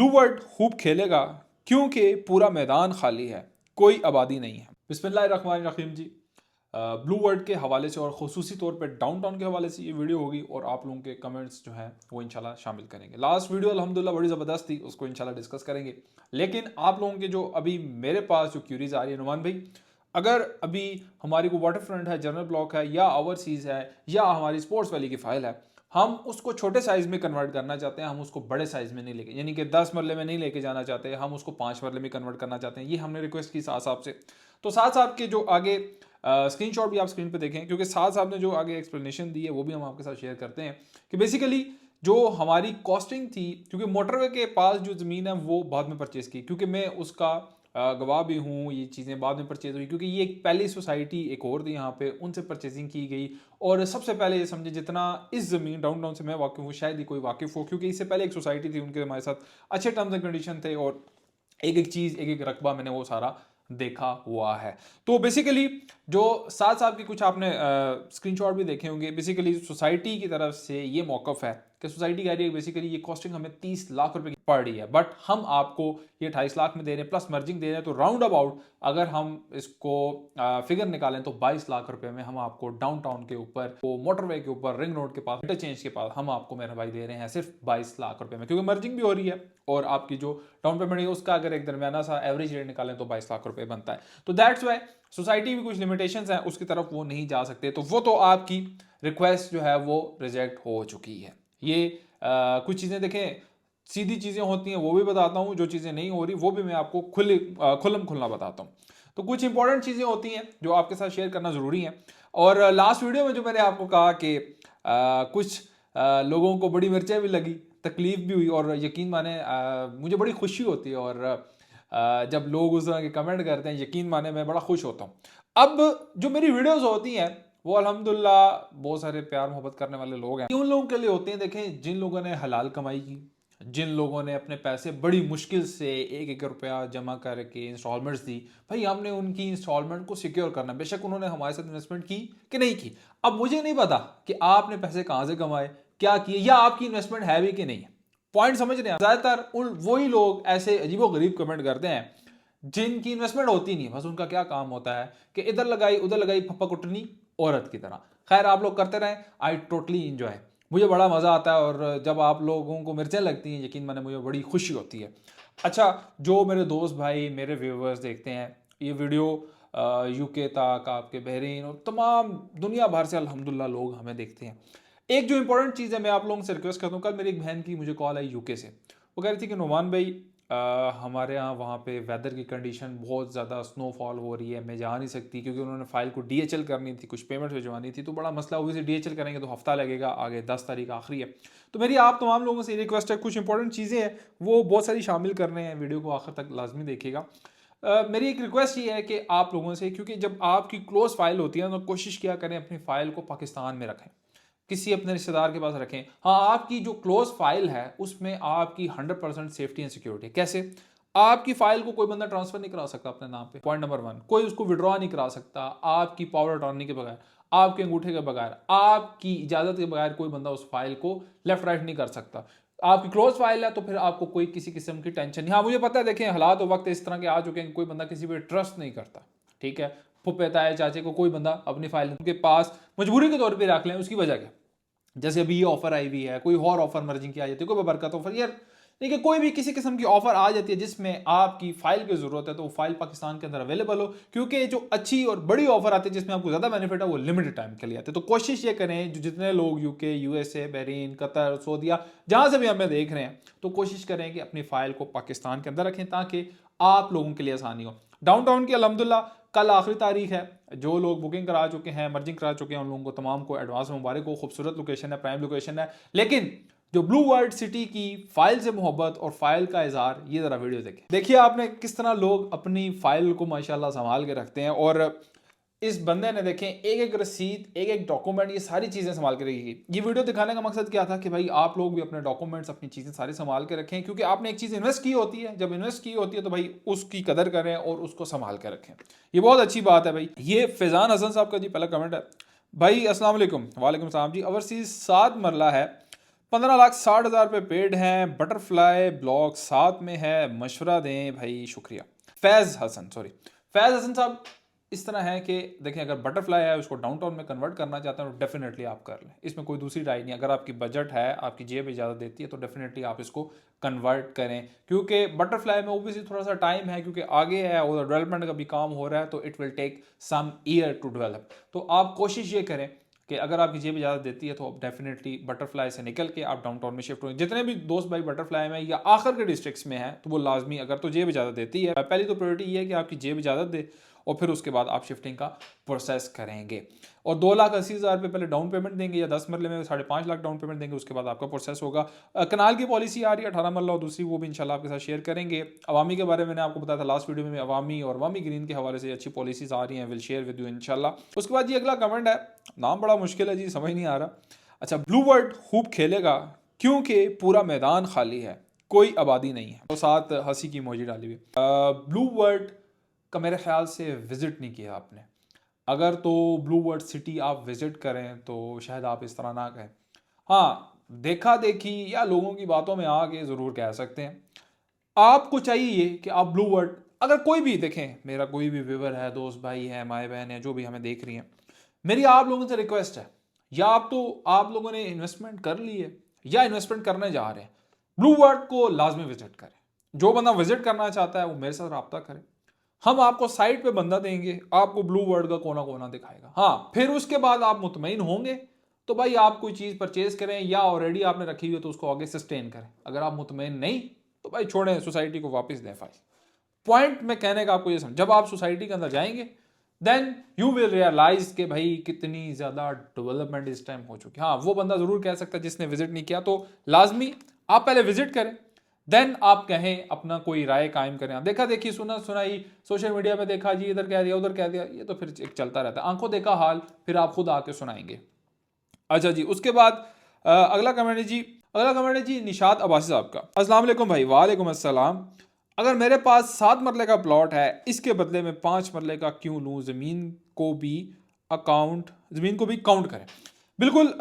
Blue World खूब खेलेगा क्योंकि पूरा मैदान खाली है, कोई आबादी नहीं है। बिस्मिल्लाहिर्रहमानिर्रहीम जी। ब्लू वर्ड के हवाले से और ख़ुसूसी तौर पे डाउनटाउन के हवाले से ये वीडियो होगी और आप लोगों के कमेंट्स जो हैं वो इंशाल्लाह शामिल करेंगे। लास्ट वीडियो अल्हम्दुलिल्लाह बड़ी ज़बरदस्त थी, उसको इंशाल्लाह डिस्कस करेंगे। लेकिन आप लोगों के जो अभी मेरे पास जो क्यूरीज आ रही है, नुमान भाई, अगर अभी हमारी को वाटर फ्रंट है, जनरल ब्लॉक है या ओवरसीज़ है या हमारी स्पोर्ट्स वैली की फाइल है, हम उसको छोटे साइज़ में कन्वर्ट करना चाहते हैं, हम उसको बड़े साइज़ में नहीं लेके, यानी कि 10 मरले में नहीं लेके जाना चाहते, हम उसको 5 मरले में कन्वर्ट करना चाहते हैं। ये हमने रिक्वेस्ट की साथ साहब से। तो साथ साहब के जो आगे स्क्रीनशॉट भी आप स्क्रीन पे देखें, क्योंकि साथ साहब ने जो आगे एक्सप्लेनेशन दी है वो भी हम आपके साथ शेयर करते हैं कि बेसिकली जो हमारी कॉस्टिंग थी, क्योंकि मोटरवे के पास जो ज़मीन है वो बाद में परचेज़ की, क्योंकि मैं उसका गवाह भी हूँ, ये चीज़ें बाद में परचेज हुई, क्योंकि ये एक पहली सोसाइटी एक और थी यहाँ पे, उनसे परचेजिंग की गई। और सबसे पहले ये समझे, जितना इस ज़मीन डाउनटाउन से मैं वाकिफ़ हूँ, शायद ही कोई वाकिफ़ हो, क्योंकि इससे पहले एक सोसाइटी थी, उनके हमारे साथ अच्छे टर्म्स एंड कंडीशन थे और एक एक चीज़, एक एक रकबा मैंने वो सारा देखा हुआ है। तो बेसिकली जो साथ साहब की कुछ आपने स्क्रीनशॉट भी देखे होंगे, बेसिकली सोसाइटी की तरफ से ये मौकफ है कि सोसाइटी कह रही है बेसिकली ये कॉस्टिंग हमें 30 लाख रुपए की पड़ रही है, बट हम आपको ये 28 लाख में दे रहे हैं प्लस मर्जिंग दे रहे हैं। तो राउंड अबाउट अगर हम इसको फिगर निकालें तो 22 लाख रुपए में हम आपको डाउनटाउन के ऊपर, मोटरवे के ऊपर, रिंग रोड के पास, इंटरचेंज के पास हम आपको मेरा भाई दे रहे हैं सिर्फ 22 लाख रुपए में, क्योंकि मर्जिंग भी हो रही है और आपकी जो डाउन पेमेंट है उसका अगर एक दरमियाना सा एवरेज रेट निकालें तो 22 लाख रुपए बनता है। तो दैट्स वाई सोसाइटी भी कुछ लिमिटेशंस हैं, उसकी तरफ वो नहीं जा सकते। तो वो तो आपकी रिक्वेस्ट जो है वो रिजेक्ट हो चुकी है। ये कुछ चीज़ें देखें, सीधी चीज़ें होती हैं वो भी बताता हूँ, जो चीज़ें नहीं हो रही वो भी मैं आपको खुल्लम खुल्ला बताता हूँ। तो कुछ इंपॉर्टेंट चीज़ें होती हैं जो आपके साथ शेयर करना ज़रूरी है। और लास्ट वीडियो में जो मैंने आपको कहा कि कुछ लोगों को बड़ी मिर्चें भी लगी, तकलीफ भी हुई, और यकीन माने मुझे बड़ी खुशी होती है, और जब लोग उस तरह के कमेंट करते हैं, यकीन माने मैं बड़ा खुश होता हूँ। अब जो मेरी वीडियोस होती हैं वो अल्हम्दुलिल्लाह बहुत सारे प्यार मोहब्बत करने वाले लोग हैं, उन लोगों के लिए होते हैं। देखें, जिन लोगों ने हलाल कमाई की, जिन लोगों ने अपने पैसे बड़ी मुश्किल से एक एक रुपया जमा करके इंस्टॉलमेंट्स दी, भाई हमने उनकी इंस्टॉलमेंट को सिक्योर करना। बेशक उन्होंने हमारे साथ इन्वेस्टमेंट की कि नहीं की, अब मुझे नहीं पता कि आपने पैसे कहाँ से कमाए, क्या किए, या आपकी इन्वेस्टमेंट है भी कि नहीं है। पॉइंट समझ रहे हैं? ज्यादातर उन वही लोग ऐसे अजीबो गरीब कमेंट करते हैं जिनकी इन्वेस्टमेंट होती नहीं है, बस उनका क्या काम होता है कि इधर लगाई उधर लगाई, फप्पा कुटनी औरत की तरह। खैर, आप लोग करते रहें, आई टोटली इंजॉय, मुझे बड़ा मज़ा आता है। और जब आप लोगों को मिर्चें लगती हैं, यकीन माने मुझे बड़ी खुशी होती है। अच्छा, जो मेरे दोस्त भाई, मेरे व्यूवर्स देखते हैं ये वीडियो, यूके तक, आपके बहरीन और तमाम दुनिया भर से अल्हम्दुलिल्लाह लोग हमें देखते हैं। एक जो इंपॉर्टेंट चीज़ है, मैं आप लोगों से रिक्वेस्ट करता हूँ, कल मेरी एक बहन की मुझे कॉल आई यूके से। वो कह रही थी कि नुमान भाई, हमारे यहाँ वहाँ पे वेदर की कंडीशन बहुत ज़्यादा स्नोफॉल हो रही है, मैं जा नहीं सकती, क्योंकि उन्होंने फाइल को डीएचएल करनी थी, कुछ पेमेंट भिजवानी थी, तो बड़ा मसला हुई से डीएचएल करेंगे तो हफ्ता लगेगा, आगे 10 तारीख आखिरी है। तो मेरी आप तमाम लोगों से रिक्वेस्ट है, कुछ इंपॉर्टेंट चीज़ें हैं वो बहुत सारी शामिल करने हैं, वीडियो को आखिर तक लाजमी देखिएगा। मेरी एक रिक्वेस्ट ये है कि आप लोगों से, क्योंकि जब आपकी क्लोज फाइल होती है तो कोशिश किया करें अपनी फाइल को पाकिस्तान में रखें, किसी अपने रिश्तेदार के पास रखें। हाँ, आपकी जो क्लोज फाइल है उसमें आपकी 100% सेफ्टी एंड सिक्योरिटी। कैसे? आपकी फाइल को कोई बंदा ट्रांसफर नहीं करा सकता अपने नाम पे, पॉइंट नंबर 1। कोई उसको विड्रॉ नहीं करा सकता आपकी पावर अटॉर्नी के बगैर, आपके अंगूठे के बगैर, आपकी इजाजत के बगैर कोई बंदा उस फाइल को लेफ्ट राइट नहीं कर सकता। आपकी क्लोज फाइल है तो फिर आपको कोई किसी किस्म की टेंशन नहीं। हाँ, मुझे पता है, देखें हालात और वक्त इस तरह के आ चुके हैं, कोई बंदा किसी पे ट्रस्ट नहीं करता, ठीक है। फुप्पे ताए चाचे को कोई बंदा अपनी फाइल के पास मजबूरी के तौर पर रख लें, उसकी वजह क्या? जैसे अभी ये ऑफर आई हुई है, कोई और ऑफर मर्जिंग की आ जाती है, कोई बरकत ऑफर, यार देखिए, कोई भी किसी किस्म की ऑफर आ जाती है जिसमें आपकी फाइल की जरूरत है, तो वो फाइल पाकिस्तान के अंदर अवेलेबल हो, क्योंकि जो अच्छी और बड़ी ऑफर आती है जिसमें आपको ज्यादा बेनिफिट है वो लिमिटेड टाइम के लिए आते हैं। तो कोशिश ये करें, जो जितने लोग यूके, यूएसए, बहरीन, कतर, सऊदीया, जहां से भी हमें देख रहे हैं, तो कोशिश करें कि अपनी फाइल को पाकिस्तान के अंदर रखें ताकि आप लोगों के लिए आसानी हो। डाउनटाउन की अल्हम्दुलिल्लाह कल आखिरी तारीख है। जो लोग बुकिंग करा चुके हैं, मर्जिंग करा चुके हैं, उन लोगों को तमाम को एडवांस मुबारक हो। खूबसूरत लोकेशन है, प्राइम लोकेशन है। लेकिन जो ब्लू वर्ल्ड सिटी की फाइल से मोहब्बत और फाइल का इजहार, ये जरा वीडियो देखें। देखिए आपने किस तरह लोग अपनी फाइल को माशाल्लाह संभाल के रखते हैं, और इस बंदे ने देखें एक एक रसीद, एक एक डॉक्यूमेंट, ये सारी चीज़ें संभाल के रखी। ये वीडियो दिखाने का मकसद क्या था कि भाई आप लोग भी अपने डॉक्यूमेंट्स, अपनी चीज़ें सारी संभाल के रखें, क्योंकि आपने एक चीज़ इन्वेस्ट की होती है, जब इन्वेस्ट की होती है तो भाई उसकी कदर करें और उसको संभाल के रखें। ये बहुत अच्छी बात है भाई। ये फैज़ान हसन साहब का जी पहला कमेंट है। भाई अस्सलाम वालेकुम। वालेकुम सलाम जी। ओवरसीज 7 मरला है, 15,60,000 रुपये पेड हैं, बटरफ्लाई ब्लॉक 7 में है, मशवरा दें भाई, शुक्रिया। फैज़ हसन साहब इस तरह है कि देखें, अगर बटरफ्लाई है उसको डाउनटाउन में कन्वर्ट करना चाहते हैं तो डेफिनेटली आप कर लें, इसमें कोई दूसरी राय नहीं। अगर आपकी बजट है, आपकी जेब इजाज़त देती है तो डेफिनेटली आप इसको कन्वर्ट करें, क्योंकि बटरफ्लाई में ओबियसली थोड़ा सा टाइम है, क्योंकि आगे है और डेवलपमेंट का भी काम हो रहा है, तो it will take some year to develop. तो आप कोशिश ये करें कि अगर आपकी जेब इजाज़त देती है तो आप डेफिनेटली बटरफ्लाई से निकल के आप डाउनटाउन में शिफ्ट होंगे। जितने भी दोस्त भाई बटरफ्लाई में या आखिर के डिस्ट्रिक्ट्स में हैं तो वो लाजमी, अगर तो जेब इजाज़त देती है, पहली तो प्रायोरिटी ये है कि आपकी जेब इजाज़त दे और फिर उसके बाद आप शिफ्टिंग का प्रोसेस करेंगे। और 2,80,000 रुपये पहले डाउन पेमेंट देंगे, या 10 मरले में 5.5 लाख डाउन पेमेंट देंगे, उसके बाद आपका प्रोसेस होगा। कनाल की पॉलिसी आ रही है 18 मरला और दूसरी, वो भी इंशाल्लाह आपके साथ शेयर करेंगे। अवामी के बारे में मैंने आपको बताया था लास्ट वीडियो में, अवामी और अवामी ग्रीन के हवाले से अच्छी पॉलिसीज आ रही हैं, विल शेयर विद यू इंशाल्लाह। उसके बाद ये अगला कमेंट है, नाम बड़ा मुश्किल है जी, समझ नहीं आ रहा। अच्छा, ब्लू वर्ड खूब खेलेगा क्योंकि पूरा मैदान खाली है, कोई आबादी नहीं है, तो साथ हंसी की इमोजी डाली हुई। ब्लू वर्ड का मेरे ख्याल से विज़िट नहीं किया आपने, अगर तो ब्लू वर्ड सिटी आप विज़िट करें तो शायद आप इस तरह ना कहें। हाँ, देखा देखी या लोगों की बातों में आके ज़रूर कह सकते हैं। आपको चाहिए ये कि आप ब्लू वर्ड, अगर कोई भी देखें, मेरा कोई भी व्यूवर है, दोस्त भाई है, माए बहन है, जो भी हमें देख रही हैं, मेरी आप लोगों से रिक्वेस्ट है, या आप लोगों ने इन्वेस्टमेंट कर ली है या इन्वेस्टमेंट करने जा रहे हैं, ब्लू वर्ड को लाजमी विजिट करें। जो बंदा विजिट करना चाहता है वो मेरे साथ रब्ता करे, हम आपको साइट पे बंदा देंगे, आपको ब्लू वर्ड का कोना कोना दिखाएगा। हाँ, फिर उसके बाद आप मुतमईन होंगे तो भाई आप कोई चीज़ परचेज करें, या ऑलरेडी आपने रखी हुई है तो उसको आगे सस्टेन करें। अगर आप मुतमईन नहीं तो भाई छोड़ें, सोसाइटी को वापस दें। फाइल पॉइंट में कहने का आपको ये समझ, जब आप सोसाइटी के अंदर जाएंगे देन यू विल रियलाइज कि भाई कितनी ज़्यादा डेवलपमेंट इस टाइम हो चुकी है। हाँ, वो बंदा ज़रूर कह सकता है जिसने विजिट नहीं किया, तो लाजमी आप पहले विजिट करें, देन आप कहें, अपना कोई राय कायम करें। देखा देखी, सुना सुनाई, सोशल मीडिया पे देखा जी, इधर कह दिया उधर कह दिया, ये तो फिर एक चलता रहता है। आंखों देखा हाल फिर आप खुद आके सुनाएंगे। अच्छा जी, उसके बाद अगला कमेंट है जी निशात अब्बासी साहब का। अस्सलाम वालेकुम भाई। वालेकुम अस्सलाम। अगर मेरे पास 7 मरले का प्लॉट है, इसके बदले में 5 मरले का क्यों लूँ? ज़मीन को भी काउंट करें। बिल्कुल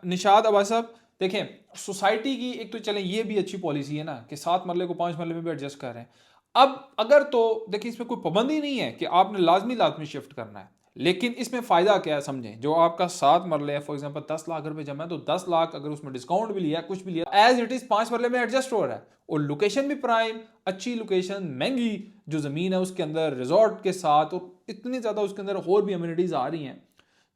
निशात अब्बासी साहब, देखें, सोसाइटी की एक तो चलें ये भी अच्छी पॉलिसी है ना कि 7 मरले को 5 मरले में भी एडजस्ट कर रहे हैं। अब अगर तो देखिए, इसमें कोई पाबंदी नहीं है कि आपने लाजमी शिफ्ट करना है, लेकिन इसमें फ़ायदा क्या है समझें। जो आपका 7 मरले है, फॉर एग्जांपल 10 लाख रुपए जमा है, तो 10 लाख अगर उसमें डिस्काउंट भी लिया, कुछ भी लिया, एज इट इज़ 5 मरले में एडजस्ट हो रहा है। और लोकेशन भी प्राइम, अच्छी लोकेशन, महंगी जो ज़मीन है उसके अंदर रिजॉर्ट के साथ, और इतनी ज़्यादा उसके अंदर और भी अम्यूनिटीज़ आ रही हैं।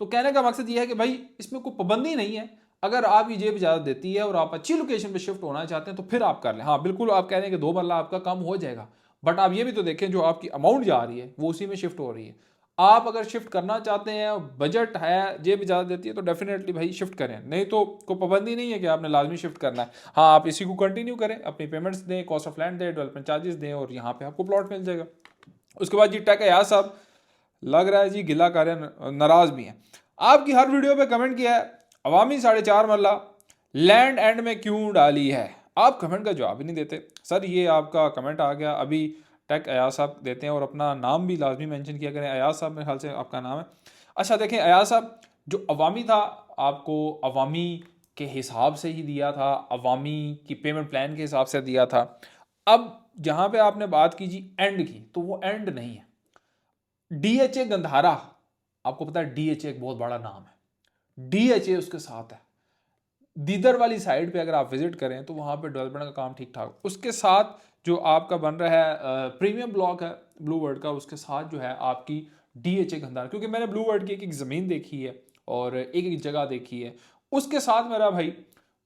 तो कहने का मकसद ये है कि भाई इसमें कोई पाबंदी नहीं है, अगर आप ये जेब इजाज़त देती है और आप अच्छी लोकेशन पे शिफ्ट होना चाहते हैं तो फिर आप कर लें। हाँ बिल्कुल, आप कह रहे हैं कि 2 मरला आपका कम हो जाएगा, बट आप ये भी तो देखें जो आपकी अमाउंट जा रही है वो उसी में शिफ्ट हो रही है। आप अगर शिफ्ट करना चाहते हैं, बजट है, जेब इजाज़त देती है, तो डेफिनेटली भाई शिफ्ट करें, नहीं तो कोई पाबंदी नहीं है कि आपने लाजमी शिफ्ट करना है। हाँ, आप इसी को कंटिन्यू करें, अपनी पेमेंट्स दें, कॉस्ट ऑफ लैंड दें, डेवलपमेंट चार्जेस दें, और यहाँ पे आपको प्लॉट मिल जाएगा। उसके बाद जी टेक यार साहब, लग रहा है जी गिला कार्य, नाराज़ भी हैं। आपकी हर वीडियो पे कमेंट किया है, अवामी 4.5 मरला लैंड एंड में क्यों डाली है, आप कमेंट का जवाब ही नहीं देते। सर ये आपका कमेंट आ गया, अभी टेक अयाज साहब देते हैं, और अपना नाम भी लाजमी मेंशन किया करें, अयाज साहब मेरे ख्याल से आपका नाम है। अच्छा देखें, अयाज साहब जो अवामी था, आपको अवामी के हिसाब से ही दिया था, अवामी की पेमेंट प्लान के हिसाब से दिया था। अब जहाँ पे आपने बात की जी एंड की, तो वो एंड नहीं है। DHA गंधारा, आपको पता है DHA एक बहुत बड़ा नाम है, DHA उसके साथ है। दीदर वाली साइड पे अगर आप विजिट करें तो वहाँ पे डेवलपमेंट का काम ठीक ठाक, उसके साथ जो आपका बन रहा है प्रीमियम ब्लॉक है ब्लू वर्ड का, उसके साथ जो है आपकी DHA गंधारा, क्योंकि मैंने ब्लू वर्ड की एक ज़मीन देखी है और एक जगह देखी है, उसके साथ मेरा भाई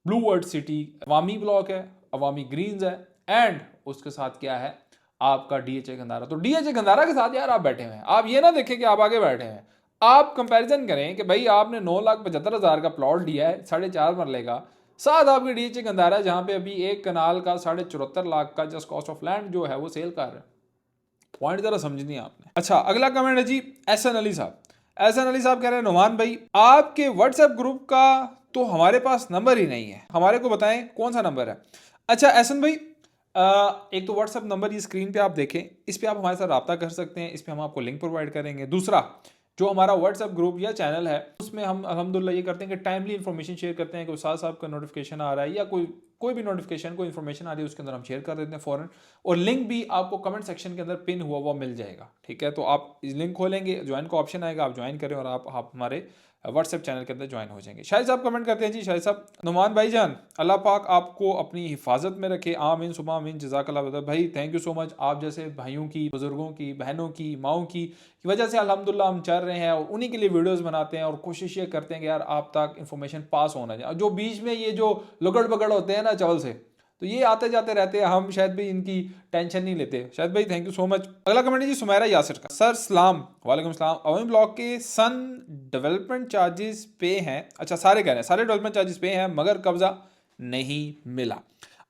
ब्लू वर्ड सिटी अवामी ब्लॉक है, अवामी ग्रीन्स है, एंड उसके साथ क्या है आपका DHA गंधारा। तो DHA गंधारा के साथ यार आप बैठे हुए हैं, आप ये ना देखें कि आप आगे बैठे हैं, आप कंपैरिजन करें कि भाई आपने 9,75,000 का प्लॉट लिया है 4.5 मरले का, साथ आपके DHA गंधारा है जहाँ पे अभी एक कनाल का 74.5 लाख का जस्ट कॉस्ट ऑफ लैंड जो है वो सेल कर रहे हैं। पॉइंट जरा समझनी आपने। अच्छा, अगला कमेंट है जी एहसन अली साहब। एहसन अली साहब कह रहे हैं, नुमान भाई आपके व्हाट्सएप ग्रुप का तो हमारे पास नंबर ही नहीं है, हमारे को बताएं कौन सा नंबर है। अच्छा एहसन भाई, एक तो व्हाट्सएप नंबर ये स्क्रीन पे आप देखें, इस पे आप हमारे साथ रब्ता कर सकते हैं, इस पे हम आपको लिंक प्रोवाइड करेंगे। दूसरा, जो हमारा व्हाट्सएप ग्रुप या चैनल है उसमें हम अल्हम्दुलिल्लाह ये करते हैं कि टाइमली इन्फॉर्मेशन शेयर करते हैं कि उस्ताद साहब का नोटिफिकेशन आ रहा है या कोई भी नोटिफिकेशन कोई इन्फॉर्मेशन आ रही है उसके अंदर हम शेयर कर देते हैं फ़ौरन। और लिंक भी आपको कमेंट सेक्शन के अंदर पिन हुआ हुआ मिल जाएगा, ठीक है। तो आप इस लिंक खोलेंगे, ज्वाइन का ऑप्शन आएगा, आप ज्वाइन करें और आप हमारे व्हाट्सएप चैनल के अंदर ज्वाइन हो जाएंगे। शाहिद साहब कमेंट करते हैं जी, शाहिद साहब, नुमान भाईजान अल्लाह पाक आपको अपनी हिफाजत में रखे, आमीन सुबह आमीन, जज़ाकल्लाह खैर। भाई थैंक यू सो मच, आप जैसे भाइयों की, बुजुर्गों की, बहनों की, माओं की वजह से अल्हम्दुलिल्लाह हम चल रहे हैं और उन्हीं के लिए वीडियोस बनाते हैं और कोशिश ये करते हैं कि यार आप तक इन्फॉर्मेशन पास होना चाहिए। जो बीच में ये जो लगड़ बगड़ होते हैं ना चावल से, तो ये आते जाते रहते हैं, हम शायद भी इनकी टेंशन नहीं लेते। शायद भाई थैंक यू सो मच। अगला कमेंट है जी सुमेरा यासिर का, सर सलाम, वालेकुम सलाम, अवामी ब्लॉक के सन डेवलपमेंट चार्जेस पे हैं, अच्छा सारे कह रहे हैं सारे डेवलपमेंट चार्जेस पे हैं मगर कब्जा नहीं मिला।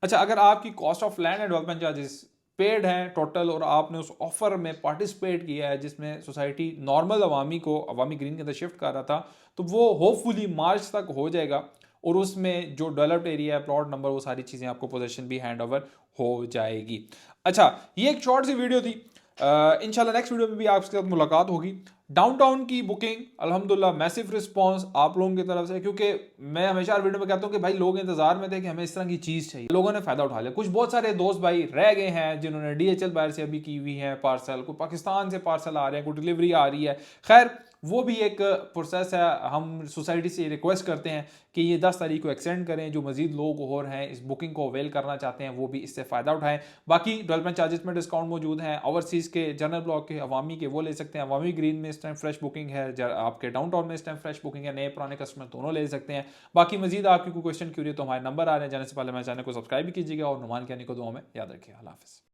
अच्छा, अगर आपकी cost of land and development charges paid हैं टोटल और आपने उस ऑफर में पार्टिसिपेट किया है जिसमें सोसाइटी नॉर्मल अवामी को अवामी ग्रीन के अंदर शिफ्ट कर रहा था, तो वो होपफुली मार्च तक हो जाएगा और उसमें जो डेवलप्ड एरिया है, प्लॉट नंबर, वो सारी चीज़ें आपको पोजेशन भी हैंड ओवर हो जाएगी। अच्छा, ये एक शॉर्ट सी वीडियो थी, इंशाल्लाह नेक्स्ट वीडियो में भी आपके साथ मुलाकात होगी। डाउनटाउन की बुकिंग अल्हम्दुलिल्लाह मैसिव रिस्पांस आप लोगों की तरफ से, क्योंकि मैं हमेशा वीडियो में कहता हूँ कि भाई लोग इंतजार में थे कि हमें इस तरह की चीज़ चाहिए, लोगों ने फ़ायदा उठा लिया। कुछ बहुत सारे दोस्त भाई रह गए हैं जिन्होंने DHL बाहर से अभी की हुई है पार्सल, कोई पाकिस्तान से पार्सल आ रहे हैं, कोई डिलीवरी आ रही है। खैर वो भी एक प्रोसेस है, हम सोसाइटी से रिक्वेस्ट करते हैं कि ये 10 तारीख को एक्सटेंड करें, जो मजीद लोग और हैं इस बुकिंग को अवेल करना चाहते हैं वो भी इससे फ़ायदा उठाएं। बाकी डेवलपमेंट चार्जेस में डिस्काउंट मौजूद हैं, ओवरसीज़ के, जनरल ब्लॉक के, अवामी के वो ले सकते हैं। अवामी ग्रीन में इस टाइम फ्रेश बुकिंग है, आपके डाउनटाउन में इस टाइम फ्रेश बुकिंग है, नए पुराने कस्टमर दोनों ले सकते हैं। बाकी मजीद आपकी कोई क्वेश्चन क्यूरी तो हमारे नंबर आ रहे हैं, जाने से पहले हमारे चैनल को सब्सक्राइब भी कीजिएगा और नुमान कहने को दुआ में याद रखिए। अल्लाह हाफ़िज़।